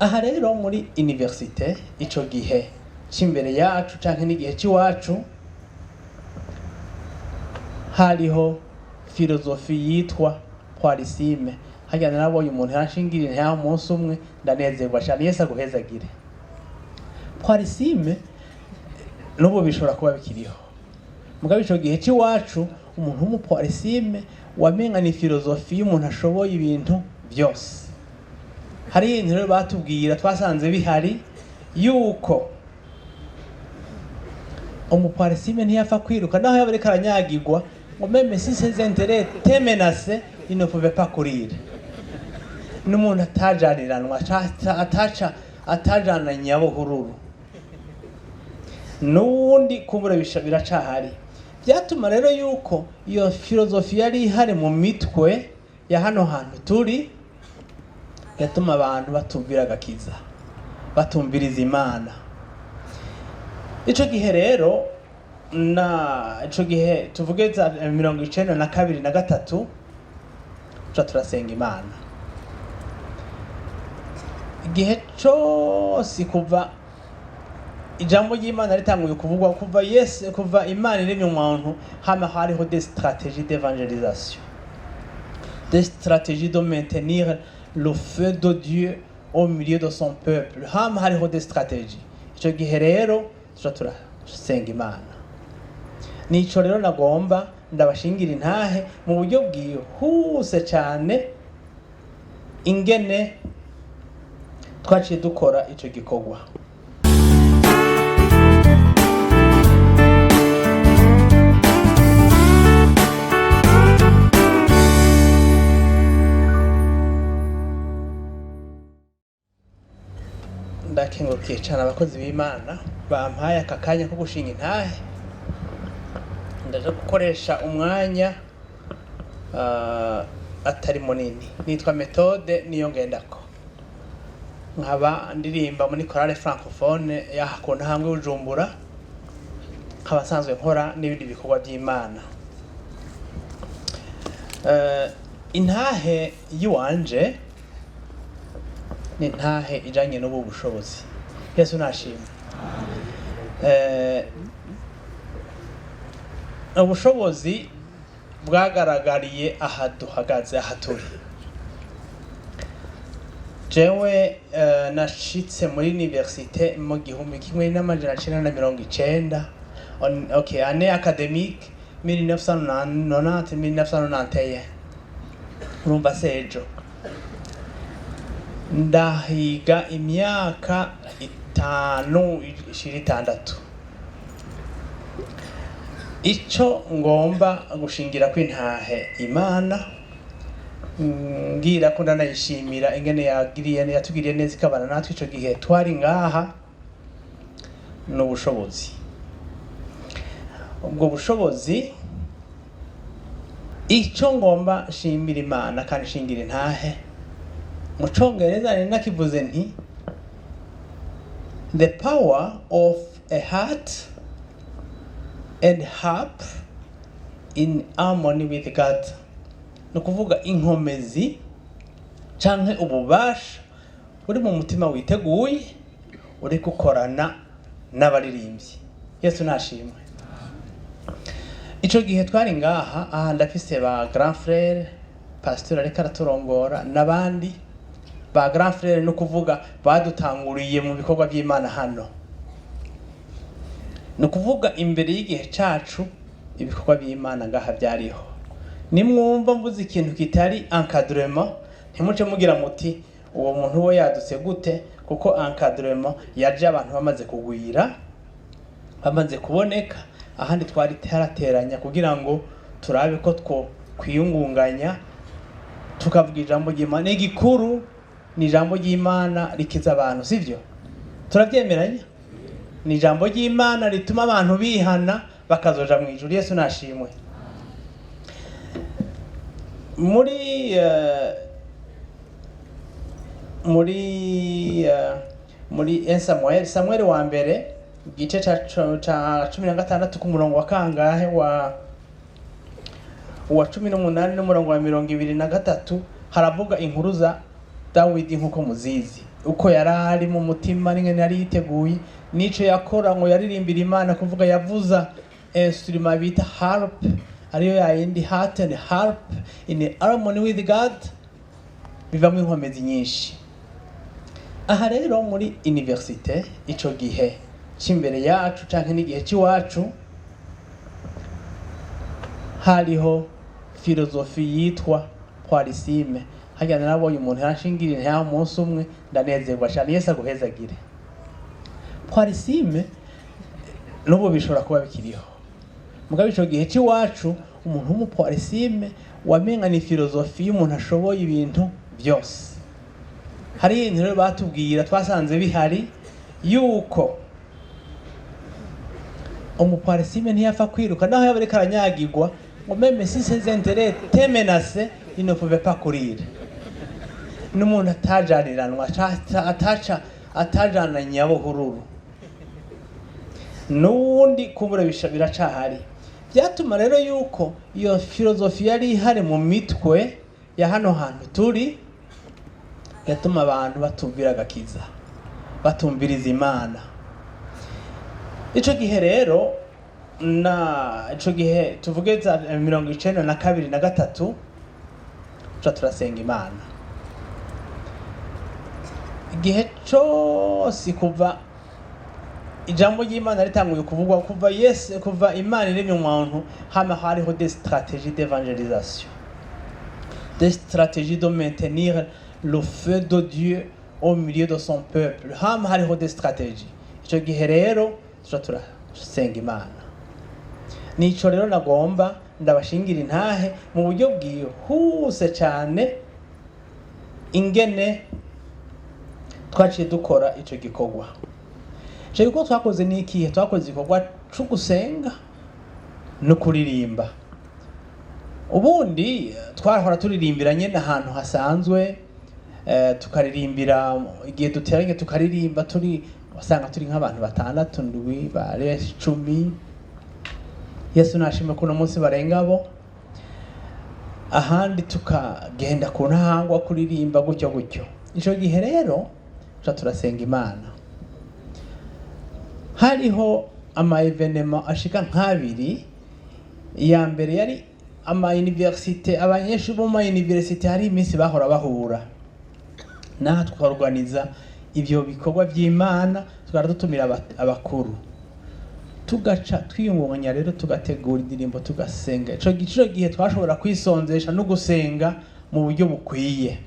aha rero muri universite ico gihe cimbere yacu canke n'igihe ciwacu hariho filozofi yitwa kwarisime. Harya narabonye umuntu yarashingirira nta munsi umwe ndanezerwa cyane. Yesu aguhezagire. Kwarisime n'ubu bishobora kuba bikiriho. Mugabe ico gihe ciwacu umuntu w'umukwarisime wamenga ni filozofi y'umuntu ashoboye ibintu byose. Hari ibintu rero batubwira twasanze bihari yuko umukwarisime ntiyapfa kwiruka naho yaba ariko aranyagirwa ngo meme si ses intérêts te menacés il ne pouvait pas courir. N'umuntu atajaniranwa atajana nyabuhururu n'undi kubura biracahari. Byatuma rero yuko iyo filozofi yari ihari mu mitwe ya hano hantu turi, yatuma abantu batumvira agakiza, batumbiriza Imana. Ico gihe rero ico gihe tuvuge za 92 na 3 tuca turasenga Imana. Igihe cyose kuva ijambo ry'Imana ritanguye kuvugwa kuva Imana iremye umuntu hama hariho des stratégies d'évangélisation, des stratégies de maintenir le feu de Dieu au milieu de son peuple. Hama hariho des stratégies. Ico gihe rero tuca turasenga Imana. Nico rero nagomba ndabashingira intahe mu buryo bwihuse cyane ingene twaciye dukora ico gikorwa. Ndakengurukiye cyane abakozi b'Imana bampaye aka kanya ko gushinga intahe. Ndaje gukoresha umwanya atari munini. Nitwa Méthode niyo ngendako. Nkaba ndirimba muri chorale francophone yahakunda hamwe Bujumbura. Nkaba sanzwe nkora n'ibindi bikorwa by'Imana. Intahe yiwanje ni intahe ijanye n'ubu bushobozi. Yesu nashimwe. Ubushobozi bwagaragariye aha duhagaze aha turi. Jewe nashitse muri universite mu 1990. Okay, année académique 1990-1991. Urumva sejo. Ndahiga imyaka 5-6. Ico ngomba gushingira kw'intahe Imana ngira ko ndanayishimira ingene yatugiriye neza ikabana natwe ico gihe twari ngaha n'ubushobozi. Ubwo bushobozi ico ngomba shimira Imana kandi shingira intahe mu Congereza ni nakivuze nti the power of a heart and harp in harmony with God. Nukuvuga inkomezi canke ububasha uri mu mutima witeguye uri gukorana n'abaririmbyi. Yesu nashimwe. Ico gihe twari ngaha aha ndafise ba grand frère pasteur ariko araturongora n'abandi ba grand frère no kuvuga badutanguriye mu bikorwa by'Imana hano. Nukuvuga imbere y'igihe cacu ibikorwa by'Imana ngaha byariho. Nimwumva mvuze ikintu kitari encadrement ntimuce mugira muti uwo muntu we yadutse gute, kuko encadrement yaje abantu bamaze kugwira, bamaze kuboneka. Ahandi twari tarateranya kugira ngo turabe ko kwiyungunganya tukavuga ijambo ry'Imana. Igikuru ni ijambo ry'Imana rikiza abantu, sivyo? Turavyemeranya? Ni ijambo ry'Imana rituma abantu bihana bakazoja mu ijuru. Yesu nashimwe. Muri Samuel wa mbere igice ca 16 ku murongo wa kangahe wa 18 n'umurongo wa 23 haravuga inkuru za Dawidi nkuko muzizi uko yarari mu mutima n'ingene yari yiteguye nico yakora ngo yaririmbira Imana kuvuga yavuza instrument bita harp ariyo yayindi heart and harp in harmony with God bivamo inkomezi nyinshi. Aha rero muri universite ico gihe cimbere yacu canke n'igihe ciwacu hariho filozofi yitwa Parisime. Hajya narabonye umuntu yarashingirira nta munsi umwe ndanezerwa cyane Yesu aguhezagire. Parisime n'ubu bishobora kuba bikiriho. Mugabe ico gihe ciwacu umuntu w'umuparisime wamenga ni filozofi y'umuntu ashoboye ibintu byose. Hari ibintu rero batubwira twasanze bihari yuko umuparisime ntiyapfa kwiruka naho yabareka aranyagirwa ngo meme si ses intérêts te menacés il ne pouvait pas courir. N'umuntu atajaniranwa atajana nyabuhururu n'undi kubura biracahari. Byatuma rero yuko iyo filozofi yari ihari mu mitwe ya hano hantu turi yatuma abantu batumvira agakiza batumviriza Imana. Ico gihe rero ico gihe tuvuge za 92 na 3 turasenga Imana. Igihe cyose kuva ijambo ry'Imana ritanguye kuvugwa kuva Imana iremye umuntu hama hariho des stratégies d'évangélisation, des stratégies de maintenir le feu de Dieu au milieu de son peuple. Hama hariho des stratégies. Ico gihe rero turasenga Imana. Nico rero nagomba ndabashingira intahe mu buryo bwihuse cyane ingene twaciye dukora ico gikorwa. Je yuko twakoze n'ikihe twakoze igikorwa cyo gusenga no kuririmba. Ubundi twahora turirimbira nyene ahantu hasanzwe tukaririmbira igihe duteranye tukaririmba wasanga turi nk'abantu batandatu ndwi bare 10. Yesu nashime kuno munsi barengabo ahandi tukagenda ku ntahangwa kuririmba gutyo. Ico gihe rero turasenga Imana. Hariho ama evenement ashika nk'abiri. Ya mbere yari ama université, abanyeshuri bo ma université hari iminsi bahora bahura naha twaorganiza ivyo bikorwa by'Imana twaradutumira abakuru tugaca twiyungunganya rero tugategura indirimbo tugasenga. Ico gihe twashobora kwisonzesha no gusenga mu buryo bukwiye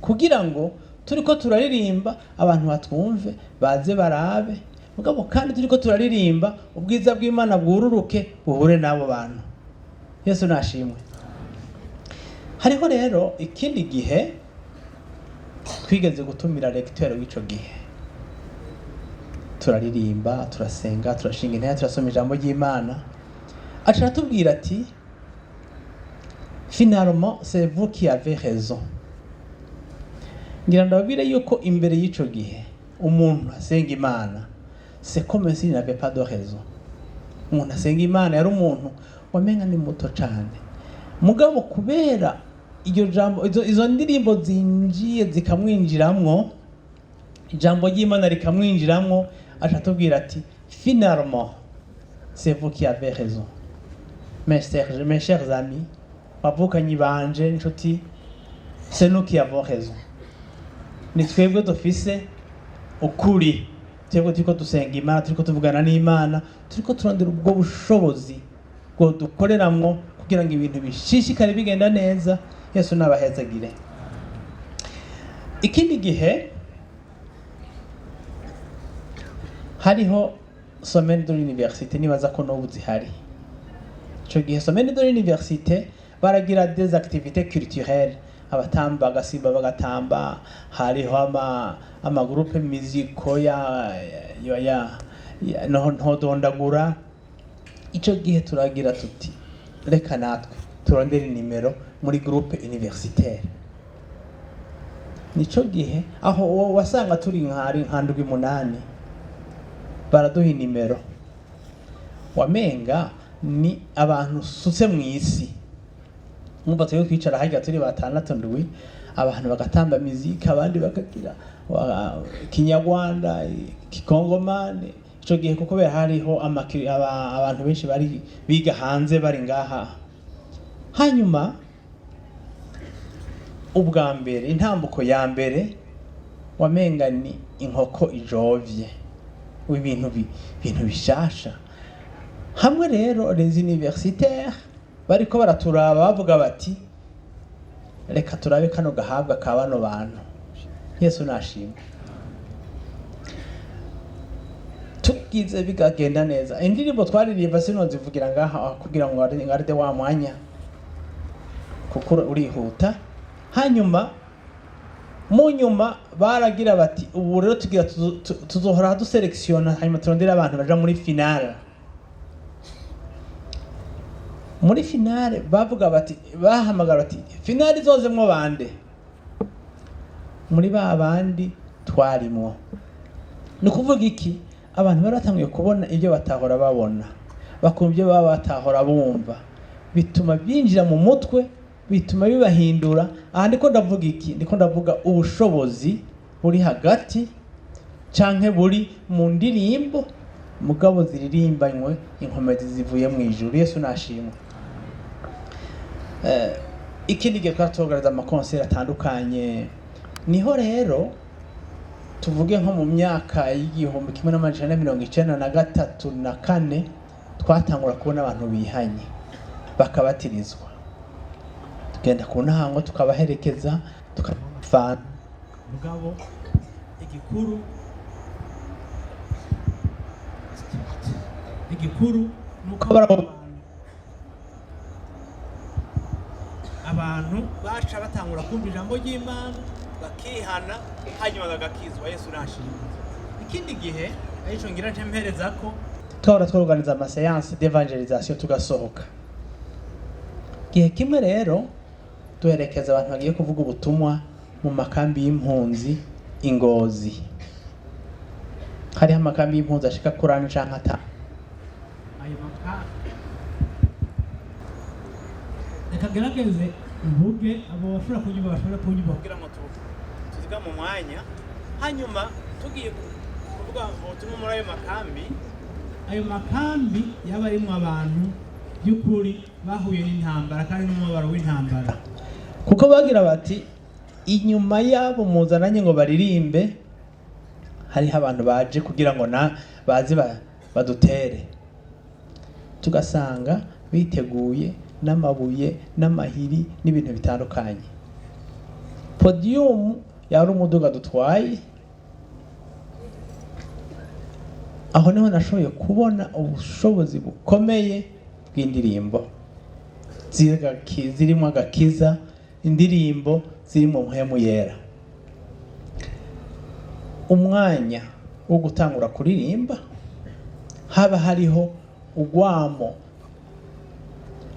kugira ngo turiko turaririmba abantu batwumve baze barabe mugabo kandi turiko turaririmba ubwiza bw'Imana bwururuke buhure nabo bantu. Yesu nashimwe. Hariho rero ikindi gihe twigeze gutumira lecteur w'ico gihe turaririmba turasenga turashinga intahe turasoma ijambo ry'Imana aca atubwira ati finalement c'est vous qui avez raison. Ngira ndababwire yuko imbere y'ico gihe umuntu asenga Imana c'est comme s'il n'avait pas de raison. Umuntu asenga Imana yari umuntu wamenga ni muto cyane mugabo kubera iryo jambo izo ndirimbo zinjiye zikamwinjiramwo ijambo ry'Imana rikamwinjiramwo acha tubwira ati finalement c'est vous qui avez raison. Mes chers amis bavukanyi banje inshuti c'est nous qui avons raison. Ni twebwe Dufise ukuri twebwe turiko dusenga Imana turiko tuvugana n'Imana turiko turondera ubwo bushobozi bwo dukoreramwo kugira ngo ibintu bishishikare bigenda neza. Yesu nabahezagire. Ikindi gihe hariho semaine de l'université nibaza ko n'ubu zihari. Ico gihe semaine de l'université baragira des activités culturelles abatamba gasimba bagatamba hariho ama groupe musico ya ntodondagura. Ico gihe turagira tuti reka natwe turondere nimero muri groupe universitaire. Nico gihe aho wasanga turi nkari nkandwi 8 baraduha nimero wamenga ni abantu sutse mu isi mwumva turi kwicara hajya turi batandatu ndwi abantu bagatamba muzika, abandi bakagira kinyarwanda, kikongomani. Ico gihe kuko hariho abantu benshi bari biga hanze bari ngaha. Hanyuma ubwa mbere, intambuko ya mbere wamenga ni inkoko ijovye, ibintu bishasha. Hamwe rero les universitaires bariko baraturaba bavuga bati reka turabe kano gahabwa ka bano bantu. Yesu nashimwe. Tugize bigagenda neza. Indirimbo twaririmba sinonzivugira ngaha kugira ngo ngaride wa mwanya kuko urihuta. Hanyuma mu nyuma baragira bati ubu rero tugira tuzohora duselectiona, hanyuma turondera abantu baja muri finale. Muri finale bavuga bati, bahamagara bati finale izozemwo bande. Muri ba bandi twarimwo. Ni kuvuga iki? Abantu baratangiye kubona ibyo batahora babona, bakumva ibyo baba batahora bumva, bituma byinjira mu mutwe, bituma bibahindura. Aha ndiko ndavuga iki? Ndiko ndavuga ubushobozi buri hagati canke buri mu ndirimbo mugabo ziririmbanywe inkomezi zivuye mu ijuru. Yesu nashimwe. Ikindi gihe twatogaraza amakonseri atandukanye. Niho rero tuvuge nko mu myaka y'igihumbi 1993 na 4 twatangura kubona abantu bihanye bakabatirizwa. Tugenda ku ntango tukabaherekeza, tukafana mugabo igikuru nuko abantu baca batangura kumva ijambo ry'Imana bakihana, hanyuma bagakizwa. Yesu nashimwe. Ikindi gihe arico ngira ntempereza ko twahora tworganiza ama séance d'évangélisation tugasohoka. Gihe kimwe rero duherekeza abantu bagiye kuvuga ubutumwa mu makambi y'impunzi Ingozi. Hari amakambi y'impunzi ashika kurana canke ata. Ayo makambi nekagerageze mvuge abo bashobora kunyumva kugira ngo tuziga mu mwanya. Hanyuma tugiye kuvuga ubutumwa muri ayo makambi yaba arimo abantu by'ukuri bahuye n'intambara kandi n'umubaro w'intambara, kuko bagira bati inyuma yabo muzananye ngo baririmbe hariho abantu baje kugira ngo bazi badutere. Tugasanga biteguye n'amabuye n'amahiri n'ibintu bitandukanye. Podium yari umuduga dutwaye. Aho niho nashoboye kubona ubushobozi bukomeye bw'indirimbo zirimo agakiza, indirimbo zirimo mpemu yera. Umwanya wo gutangura kuririmba haba hariho ugwamo,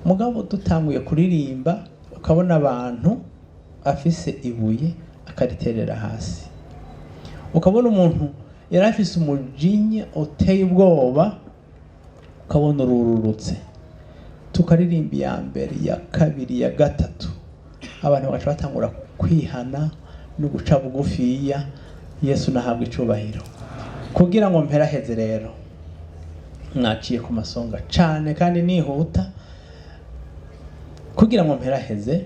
mugabo dutanguye kuririmba ukabona abantu afise ibuye akariterera hasi, ukabona umuntu yari afise umujinya uteye ubwoba ukabona ururutse. Tukaririmba ya mbere, ya kabiri, ya gatatu, abantu baca batangura kwihana no guca bugufiya. Yesu nahabwa icubahiro. Kugira ngo mperaheze rero naciye ku masonga cane kandi nihuta. Kugira ngo mperaheze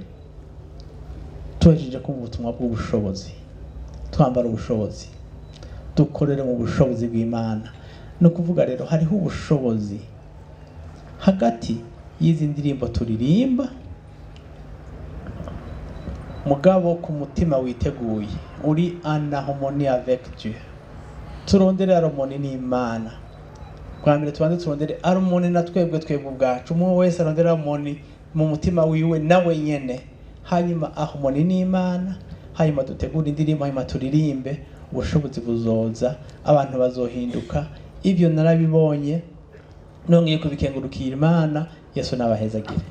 tuhejeje ku butumwa bw'ubushobozi, twambara ubushobozi, dukorere mu bushobozi bw'Imana. No kuvuga rero hariho ubushobozi hagati y'izi ndirimbo turirimba, mugabo ku mutima witeguye uri en harmonie avec Dieu. Turondere harmonie n'Imana. Kwa mbere tubanze turondere harmonie na twebwe ubwacu. Umwe wese arondera harmonie mu mutima wiwe nawe nyene, hanyuma harmonie n'Imana, hanyuma dutegura indirimbo, hanyuma turirimbe. Ubushobozi buzoza, abantu bazohinduka. Ibyo narabibonye nongeye kubikengurukira Imana. Yesu nabahezagire.